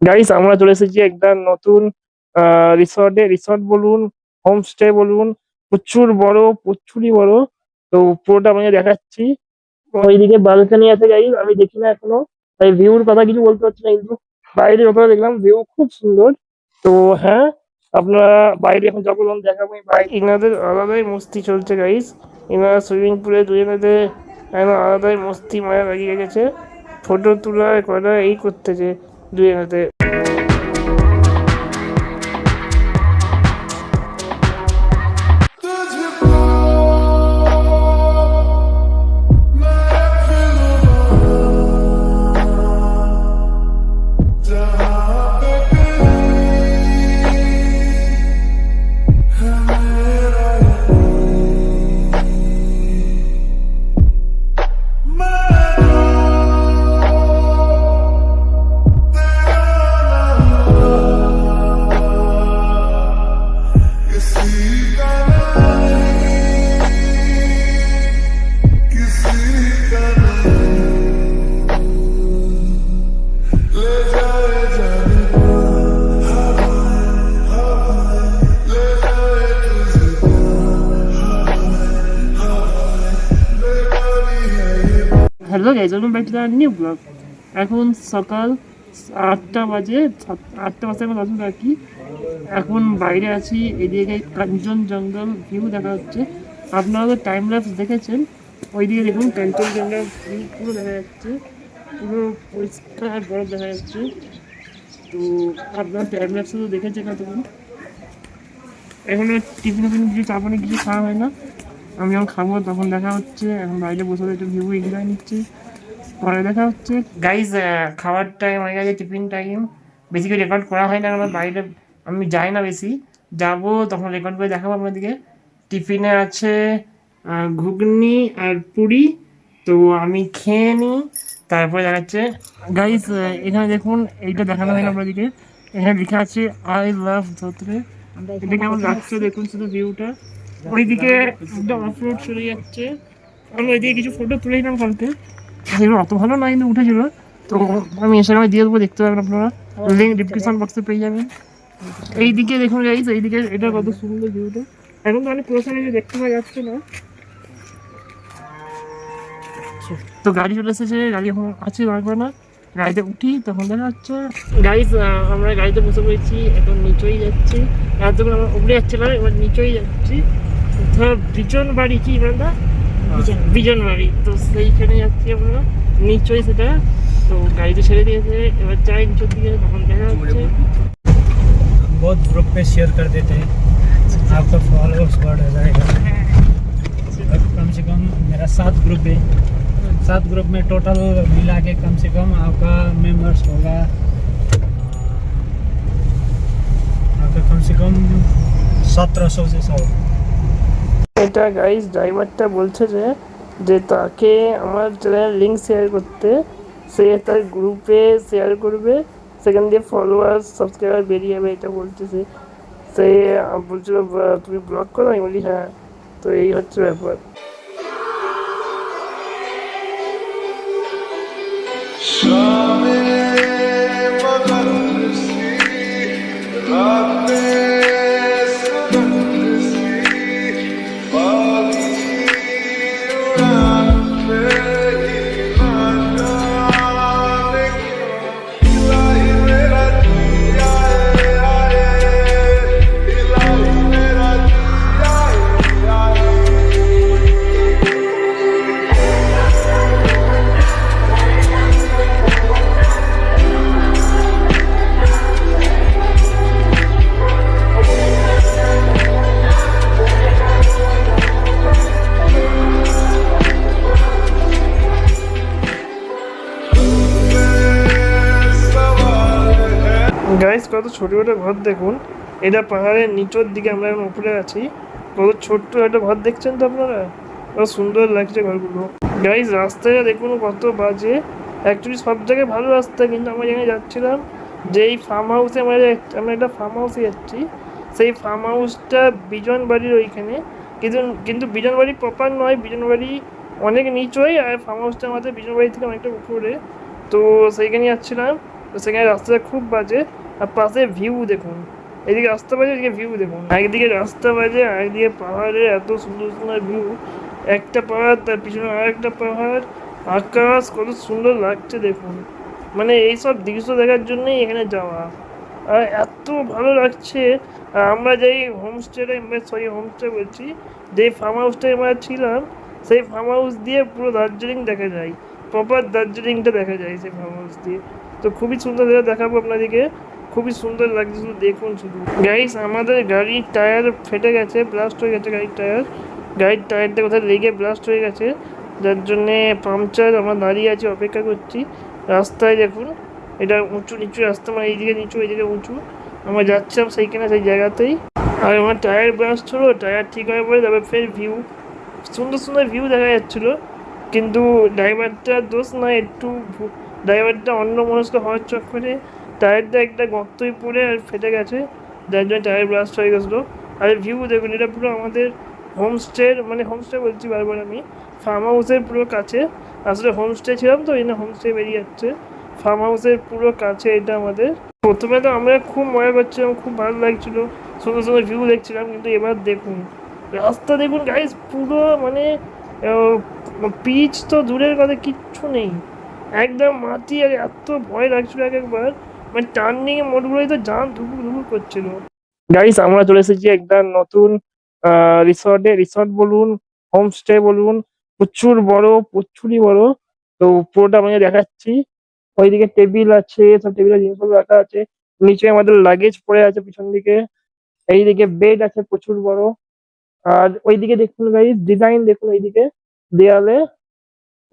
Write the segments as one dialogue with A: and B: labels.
A: Guys আমরা চলে এসেছি একটা নতুন রিসর্ট বলুন, হোমস্টে বলুন, প্রচুর বড়, প্রচুরই বড়। তো পুরোটা আমি দেখাচ্ছি। ওইদিকে বালকানি আছে গাইস, আমি দেখি না এখনো, তাই ভিউর কথা কিছু বলতে পারছি না, কিন্তু বাইরে যতটা দেখলাম ভিউ খুব সুন্দর। তো হ্যাঁ, আপনারা বাইরে এখন যাবো, তখন দেখাবো। এনাদের আলাদাই মস্তি চলছে গাইস। এনারা সুইমিং পুলে দুজনেতে একদম আলাদাই মস্তি মায়া লাগিয়ে গেছে, ফটো তোলা করা এই করতেছে দুজনেতে। Hello guys, welcome back to the new blog. এখন সকাল 8টা বাজে, 8টা বাজতে এখন 10 মিনিট আর কি। এখন বাইরে আছি, এদিকে কাঞ্চনজঙ্ঘা ভিউ দেখা হচ্ছে। আপনারা তো টাইম ল্যাপস দেখেছেন, ওইদিকে দেখুন কাঞ্চনজঙ্ঘা ভিউ পুরো দেখা যাচ্ছে, পুরো পরিষ্কার বরফ দেখা যাচ্ছে। তো আপনার টাইম ল্যাপসে তো দেখেছেন এতক্ষণ। এখনো টিফিন কিছু চা পানি কিছু খাওয়া হয় না, আমি যখন খাবো তখন দেখা হচ্ছে। এখন বাইরে বসে একটু ভিউ এনজয় নিচ্ছি, পরে দেখা হচ্ছে। গাইজ খাওয়ার টাইম হয়ে গেছে, টিফিন টাইম। বেশি করে রেকর্ড করা হয় না, আমার বাইরে আমি যাই না বেশি, যাবো তখন রেকর্ড করে দেখাবো আপনাদেরকে। টিফিনে আছে ঘুগনি আর পুরি, তো আমি খেয়ে নিই, তারপরে দেখাচ্ছে। গাইজ এখানে দেখুন, এইটা দেখানো হয় না আপনাদেরকে, এখানে লেখা আছে আই লাভ ধোত্রে। এটা কেমন লাগছে দেখুন শুধু ভিউটা। ওইদিকে একদম অফরোড চলে যাচ্ছে। আমি ওইদিকে কিছু ফটো তুলে নিলাম কালকে, সেগুলো অত ভালো না কিন্তু উঠেছিল। তো আমি ইনস্টাগ্রামে দিয়ে দেবো, দেখতে পাবেন আপনারা, লিঙ্ক ডিসক্রিপশন বক্সে পেয়ে যাবেন। এইদিকে দেখুন গাইস, এইদিকে এটা কত সুন্দর ভিউটা। এখন তো অনেক প্রসারে দেখতে পাওয়া যাচ্ছে না। তো গাড়ি চলে এসেছে, গাড়ি এখন আছে লাগবে না, গাড়িতে উঠি তখন দেখা হচ্ছে। গাইস আমরা গাড়িতে বসে পড়েছি, এখন নিচেই যাচ্ছি। এতক্ষণ আমরা উপরে যাচ্ছিলাম, এবার নিচেই যাচ্ছি। ধর বিজন বাড়ি কি মানে, বিজন বাড়ি, তো সেইখানে যাচ্ছি আমরা নিচেই সেটা। তো গাড়িতে ছেড়ে দিয়েছে, এবার যাই নিচের দিকে, তখন দেখা হচ্ছে।
B: बहुत ग्रुप पे शेयर कर देते हैं, आपका फॉलोअर्स बढ़ जाएगा। अब कम से कम मेरा 7 ग्रुप है, 7 ग्रुप में टोटल मिला के कम से कम आपका मेंबर्स होगा आपका कम से कम 1700 से 100।
A: এটা গাইস ড্রাইভারটা বলছে যে তাকে আমার চ্যানেলের লিঙ্ক শেয়ার করতে, সে তার গ্রুপে শেয়ার করবে, সেখান দিয়ে ফলোয়ার্স সাবস্ক্রাইবার বেরিয়ে যাবে, এটা বলতেছে। সে বলছিল তুমি ব্লগ করো, আমি বলি হ্যাঁ। তো এই হচ্ছে ব্যাপার। গাইস কত ছোট ছোট ঘর দেখুন, এটা পাহাড়ের নিচের দিকে, আমরা এখন উপরে আছি। কত ছোট্ট একটা ঘর দেখছেন তো আপনারা, কত সুন্দর লাগছে ঘরগুলো। গাইস রাস্তাটা দেখুন কত বাজে, অ্যাকচুয়ালি সব জায়গায় ভালো রাস্তা, কিন্তু আমরা যেখানে যাচ্ছিলাম, যে এই ফার্ম হাউসে আমরা একটা ফার্ম হাউসে যাচ্ছি, সেই ফার্ম হাউসটা বিজন বাড়ির ওইখানে, কিন্তু কিন্তু বিজন বাড়ি প্রপার নয়, বিজন বাড়ি অনেক নিচই, আর ফার্ম হাউসটা আমাদের বিজন বাড়ি থেকে অনেকটা উপরে। তো সেইখানে যাচ্ছিলাম, তো সেখানে রাস্তাটা খুব বাজে। আর পাশে ভিউ দেখুন, এদিকে রাস্তা বাজে, এদিকে ভিউ দেখুন, একদিকে রাস্তা বাজে একদিকে পাহাড়ের এত সুন্দর সুন্দর ভিউ, একটা পাহাড় তার পিছনে আর একটা পাহাড়, আকাশ কত সুন্দর লাগছে দেখুন। মানে এইসব দৃশ্য দেখার জন্যই এখানে যাওয়া, আর এত ভালো লাগছে। আর আমরা যেই হোমস্টেটা, সরি হোমস্টে বলছি, যেই ফার্ম হাউসটায় আমরা ছিলাম, সেই ফার্ম হাউস দিয়ে পুরো দার্জিলিং দেখা যায়, প্রপার দার্জিলিংটা দেখা যায় সেই ফার্ম হাউস দিয়ে। তো খুবই সুন্দর জায়গা দেখাবো আপনাদেরকে, খুবই সুন্দর লাগছে, শুধু দেখুন শুধু। গাইস আমাদের গাড়ির টায়ার ফেটে গেছে, ব্লাস্ট হয়ে গেছে গাড়ির টায়ারটা কোথায় লেগে ব্লাস্ট হয়ে গেছে, যার জন্যে পাংচার। আমরা দাঁড়িয়ে আছি, অপেক্ষা করছি। রাস্তায় দেখুন, এটা উঁচু নিচু রাস্তা, মানে এইদিকে নিচু এইদিকে উঁচু, আমরা যাচ্ছিলাম সেইখানে সেই জায়গাতেই। আর আমার টায়ার ব্লাস্ট হলো, টায়ার ঠিক হয়ে পড়ে তারপর ফের ভিউ, সুন্দর সুন্দর ভিউ দেখা যাচ্ছিলো, কিন্তু ড্রাইভারটার দোষ নয়, একটু ড্রাইভারটা অন্য মনস্ক হওয়ার চক্করে টায়ারটা একটা গর্তই পড়ে আর ফেটে গেছে, যার জন্য টায়ার ব্লাস্ট হয়ে গেছিলো। আর ভিউ দেখুন, এটা পুরো আমাদের হোমস্টের, মানে হোমস্টে বলছি বারবার আমি, ফার্ম হাউসের পুরো কাছে। আসলে হোমস্টে ছিলাম তো এই না, হোমস্টে বেরিয়ে যাচ্ছে, ফার্ম হাউসের পুরো কাছে এটা আমাদের। প্রথমে তো আমরা খুব মজা করছিলাম, খুব ভালো লাগছিলো, সুন্দর সুন্দর ভিউ দেখছিলাম, কিন্তু এবার দেখুন রাস্তা দেখুন গাইস, পুরো মানে পিচ তো দূরের কথা, কিচ্ছু নেই, একদম মাটি। আর এত ভয় লাগছিল এক একবার, মানে টার্নিং এ মোড়গুলোই তো জান ধুপুর ধুপুর করছিল। গাইস আমরা চলে এসেছি একটা নতুন রিসর্ট বলুন, হোমস্টে বলুন, প্রচুর বড়, প্রচুরই বড়। তো পুরোটা আমি দেখাচ্ছি। ওইদিকে টেবিল আছে, সব টেবিলের জিনিসপত্র রাখা আছে, নিচে আমাদের লাগেজ পড়ে আছে পিছন দিকে, এইদিকে বেড আছে প্রচুর বড়। আর ওইদিকে দেখুন গাইস, ডিজাইন দেখুন ওইদিকে দেয়ালে,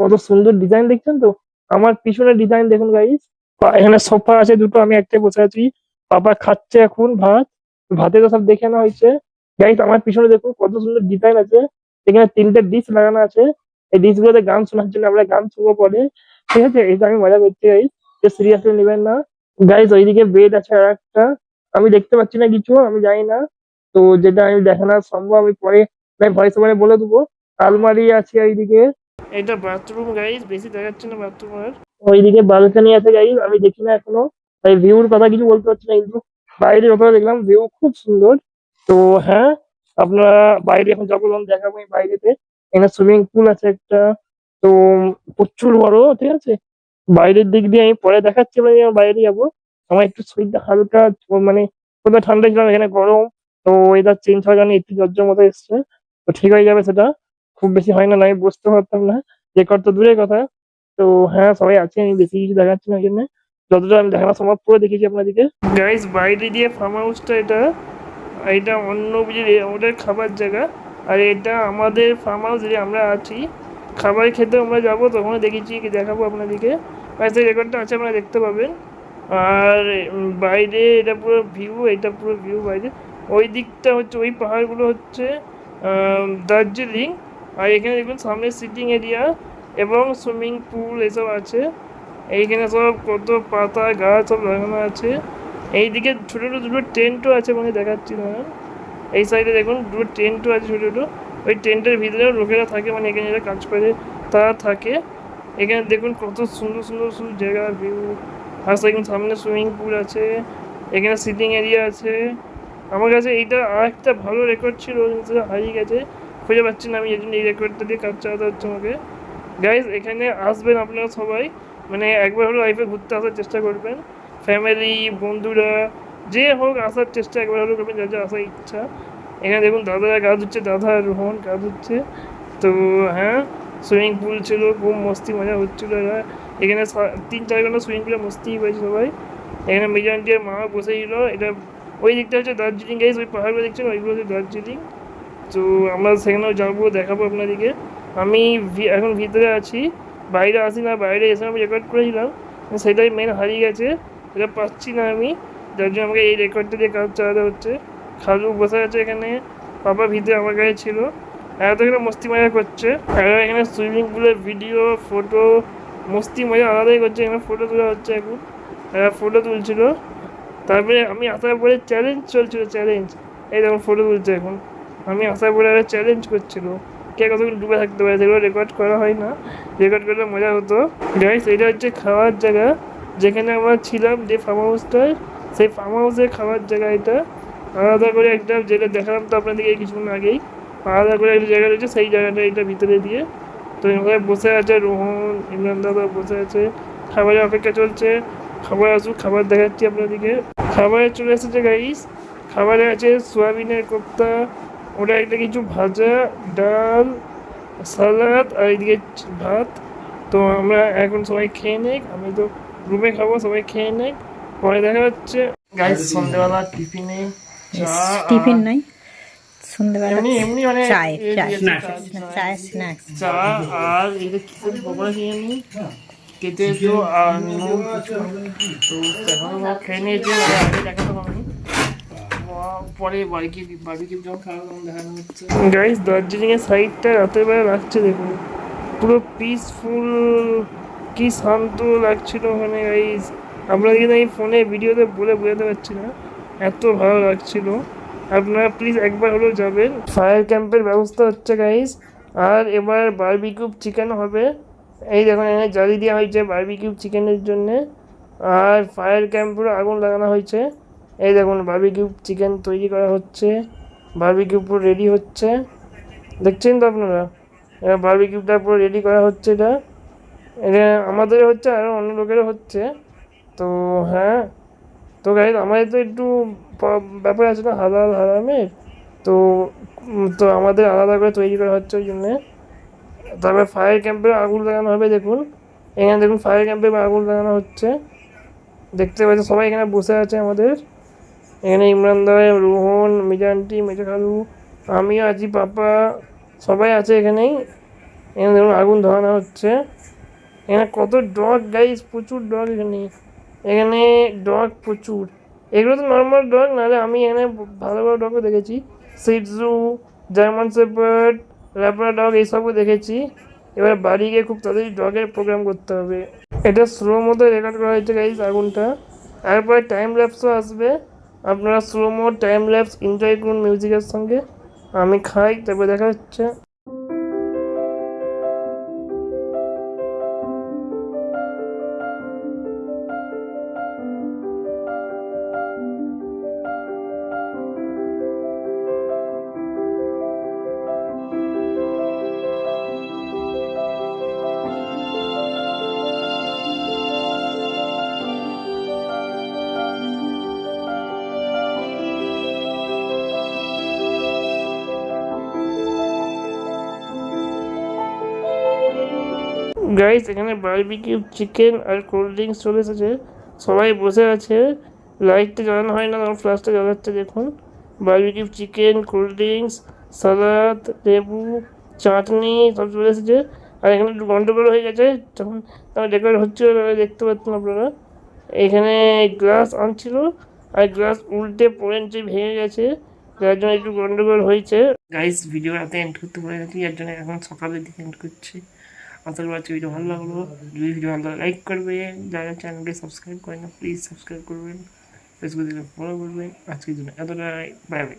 A: কত সুন্দর ডিজাইন দেখছেন তো। আমার পিছনে ডিজাইন দেখুন গাইস, এখানে সোফা আছে দুটো, আমি একটাই বসে আছি, পাপা খাচ্ছে এখন ভাত, ভাতে তো সব দেখে নেওয়া হয়েছে। গাইস আমার পিছনে দেখুন কত সুন্দর ডিজাইন আছে, এখানে 3টে ডিশ লাগানো আছে, এই ডিশ গুলোতে গান শোনার জন্য আমরা গান শুনবো পরে, ঠিক আছে। এটা আমি মজা করছি গাইস, সিরিয়াসলি নেবেন না। গাইস ওইদিকে বেড আছে আর একটা, আমি দেখতে পাচ্ছি না কিছু, আমি জানি না, তো যেটা আমি দেখানো সম্ভব আমি পরে ভয়েস ওভারে বলে দেবো। আলমারি আছে এইদিকে, এটা বাথরুম গাইস, বেশি দেখাচ্ছে না বাথরুম। আর ওইদিকে বালকানি আছে গাইস, আমি দেখি না এখনো, তাই ভিউর কথা কিছু বলতে পারছি না, কিন্তু বাইরে যতটা দেখলাম ভিউ খুব সুন্দর। তো হ্যাঁ, আপনারা বাইরে এখন যাবো, যখন দেখাবো আমি বাইরেতে। এখানে সুইমিং পুল আছে একটা, তো প্রচুর বড়, ঠিক আছে। বাইরের দিক দিয়ে আমি পরে দেখাচ্ছি, আমি বাইরে যাবো। আমার একটু শরীরটা হালকা মানে কোথাও ঠান্ডা ছিলাম, এখানে গরম, তো ওয়েদার চেঞ্জ হওয়ার জন্য একটু জ্বর মতো এসছে, তো ঠিক হয়ে যাবে সেটা, খুব বেশি হয় না, আমি বুঝতে পারতাম না, রেকর্ড তো দূরের কথা। তো হ্যাঁ সবাই আছে, আমি বেশি কিছু দেখাচ্ছি না, ওই জন্য যতটা আমি দেখানো সম্ভব পুরো দেখিয়েছি আপনাদেরকে। গাইস বাইরে দিয়ে ফার্ম হাউসটা, এটা এটা অন্য বুঝলি ওদের খাবার জায়গা, আর এটা আমাদের ফার্ম হাউস যে আমরা আছি, খাবার খেতে আমরা যাবো, তখন দেখেছি কি দেখাবো আপনাদেরকে, আর সেই রেকর্ডটা আছে, আপনারা দেখতে পাবেন। আর বাইরে এটা পুরো ভিউ, এটা পুরো ভিউ বাইরে, ওই দিকটা হচ্ছে, ওই পাহাড়গুলো হচ্ছে দার্জিলিং। আর এখানে দেখুন সামনে সিটিং এরিয়া এবং সুইমিং পুল এসব আছে, এইখানে সব কত পাতা গাছ সব লাগানো আছে। এইদিকে ছোটো ছোটো দুটো টেন্টও আছে, মানে দেখাচ্ছি না, এই সাইডে দেখুন দুটো টেন্টও আছে ছোটো ছোটো, ওই টেন্টের ভিতরেও লোকেরা থাকে, মানে এখানে যারা কাজ করে তারা থাকে। এখানে দেখুন কত সুন্দর সুন্দর সুন্দর জায়গা ভিউ, আর সেখানে সামনে সুইমিং পুল আছে, এখানে সিটিং এরিয়া আছে। আমার কাছে এইটা আর একটা ভালো রেকর্ড ছিল, কিন্তু হারিয়ে গেছে, খুঁজে পাচ্ছি না আমি, এই জন্য এই রেকর্ডটা দিয়ে কাজ চালাতে হচ্ছে আমাকে। গাইজ এখানে আসবেন আপনারা সবাই, মানে একবার হলো লাইফে ঘুরতে আসার চেষ্টা করবেন, ফ্যামিলি বন্ধুরা যে হোক আসার চেষ্টা একবার হলো করবেন, যার যা আসার ইচ্ছা। এখানে দেখুন দাদারা গা ধুচ্ছে, দাদা রোহন গা ধুচ্ছে। তো হ্যাঁ, সুইমিং পুল ছিল, খুব মস্তি মজা হচ্ছিলো। এরা এখানে 3-4 ঘন্টা সুইমিং পুলে মস্তি হয়েছে সবাই। এখানে মেজরিটির মা বসেছিল, এটা ওই দিকটা হচ্ছে দার্জিলিং গাইজ, ওই পাহাড়গুলো দেখছেন ওইগুলো হচ্ছে দার্জিলিং। তো আমরা সেখানেও যাবো, দেখাবো আপনাদেরকে। আমি এখন ভিতরে আছি, বাইরে আসি না, বাইরে এসে আমি রেকর্ড করেছিলাম, সেটাই মেন হারিয়ে গেছে, সেটা পাচ্ছি না আমি, যার জন্য আমাকে এই রেকর্ডটা দিয়ে কাজ চালাতে হচ্ছে। খালু বসে আছে এখানে, পাপা ভিতরে আমার কাছে ছিল, এত এখানে মস্তি মজা করছে। আর এখানে সুইমিং পুলের ভিডিও ফটো মস্তি মজা আলাদাই করছে, এখানে ফটো তোলা হচ্ছে, এখন ফটো তুলছিল। তারপরে আমি আসার পরে চ্যালেঞ্জ চলছিল, চ্যালেঞ্জ, এই দেখুন ফটো তুলছে এখন, আমি আসার পরে চ্যালেঞ্জ করছিল কে কতক্ষণ ডুবে থাকতে পারে, সেগুলো রেকর্ড করা হয় না, রেকর্ড করলে মজা হতো। গাইস এটা হচ্ছে খাওয়ার জায়গা, যেখানে আমরা ছিলাম যে ফার্ম হাউসটায়, সেই ফার্ম হাউসের খাবার জায়গা এটা। আলাদা করে একটা, যেটা দেখালাম তো আপনাদেরকে কিছুক্ষণ আগেই, আলাদা করে একটা জায়গা রয়েছে, সেই জায়গাটা এটা ভিতরে দিয়ে। তো এখানে বসে আছে রোহন, ইমরান দাদা বসে আছে, খাবারের অপেক্ষা চলছে। খাবার আসুক, খাবার দেখাচ্ছি আপনাদেরকে। খাবারে চলে এসেছে গাইস। খাবারে আছে সোয়াবিনের কোপ্তা, ওটা একটা কিছু ভাজা, ডাল, সালাদ, আর এদিকে ভাত। তো আমরা এখন সবাই খেয়ে নেই, আমি তো রুমে খাবো, সবাই খেয়ে নেই, পরে দেখা হচ্ছে। গাইস সন্ধ্যেবেলা টিফিনে
C: টিফিন নাই, সন্ধ্যেবেলা
A: এমনি এমনি মানে
C: চায় চায়
A: চায়
C: স্ন্যাক্স।
A: চা আর এটা কি করে পকোড়া খেয়ে নি, কেটে তো আর নুন কিছু। তো এখন খেয়ে নিয়েছি, মানে আগে দেখাতে পারিনি, পরে বারবিকিউ যখন খাওয়া তখন দেখানো হচ্ছে। গাইস দার্জিলিং এর সাইডটা রাতের বেলা লাগছে দেখুন, পুরো পিসফুল, কি শান্ত লাগছিল ওখানে গাইস। আপনাদের কিন্তু এই ফোনে ভিডিওতে বলে বোঝাতে পারছি না, এত ভালো লাগছিল। আপনারা প্লিজ একবার হলেও যাবেন। ফায়ার ক্যাম্পের ব্যবস্থা হচ্ছে গাইস, আর এবার বারবিকিউ চিকেন হবে। এই দেখুন এখানে জালি দেওয়া হয়েছে বারবিকিউ চিকেনের জন্যে, আর ফায়ার ক্যাম্পেরও আগুন লাগানো হয়েছে। এই দেখুন বারবিকিউ চিকেন তৈরি করা হচ্ছে, বারবিকিউ পুরো রেডি হচ্ছে, দেখছেন তো আপনারা। এবার বারবিকিউটা পুরো রেডি করা হচ্ছে, এটা আমাদের হচ্ছে আর অন্য লোকেরও হচ্ছে। তো হ্যাঁ, তো গাইজ আমাদের তো একটু ব্যাপার আছে না হালাল হারামের, তো তো আমাদের আলাদা করে তৈরি করা হচ্ছে ওই জন্যে। তারপরে ফায়ার ক্যাম্পে আগুন লাগানো হবে, দেখুন এখানে দেখুন ফায়ার ক্যাম্পে আগুন লাগানো হচ্ছে, দেখতে পাচ্ছেন সবাই এখানে বসে আছে আমাদের। এখানে ইমরান দা, রোহন, মিজান্টি, মেজা খালু, আমিও আছি, পাপা, সবাই আছে এখানেই। এখানে দেখুন আগুন ধরানো হচ্ছে। এখানে কত ডগ গাইস, প্রচুর ডগ এখানে, এখানে ডগ প্রচুর। এগুলো তো নর্মাল ডগ, নাহলে আমি এখানে ভালো ভালো ডগও দেখেছি, সিটজু, জার্মান শেপার্ড, ল্যাব্রা ডগ, এইসবও দেখেছি। এবার বাড়ি গিয়ে খুব তাড়াতাড়ি ডগের প্রোগ্রাম করতে হবে। এটা স্লো মতো রেকর্ড করা হয়েছে গাইস আগুনটা, তারপরে টাইম ল্যাপসও আসবে। আপনারা slow mode time lapse enjoy করুন মিউজিকের সঙ্গে। আমি খাই, তারপরে দেখা হচ্ছে। গাইস এখানে বারবিকিউ চিকেন আর কোল্ড ড্রিঙ্কস চলে এসেছে, সবাই বসে আছে। লাইটটা জ্বালানো হয় না, তখন ফ্লাশটা জ্বালাচ্ছে দেখুন। বারবিকিউ চিকেন, কোল্ড ড্রিঙ্কস, সালাদ, লেবু, চাটনি সব চলে এসেছে। আর এখানে একটু গন্ডগোল হয়ে গেছে, তখন ডেকোরেট হচ্ছিল দেখতে পাচ্ছেন আপনারা। এখানে গ্লাস আনছিল, আর গ্লাস উল্টে পড়ে নিচে ভেঙে গেছে, যার জন্য একটু গন্ডগোল হয়েছে। গাইস ভিডিও রাতে এন্ড করতে পারে গেছি, যার জন্য এখন সকালের দিকে এন্ড করছি। আশা করি ভিডিও ভালো লাগলো, যদি ভিডিও ভালো লাগলে লাইক করবে, যারা চ্যানেলকে সাবস্ক্রাইব করেন না প্লিজ সাবস্ক্রাইব করবেন, ফেসবুক থেকে ফলো করবেন। আজকের জন্য এতটাই, বাই বাই।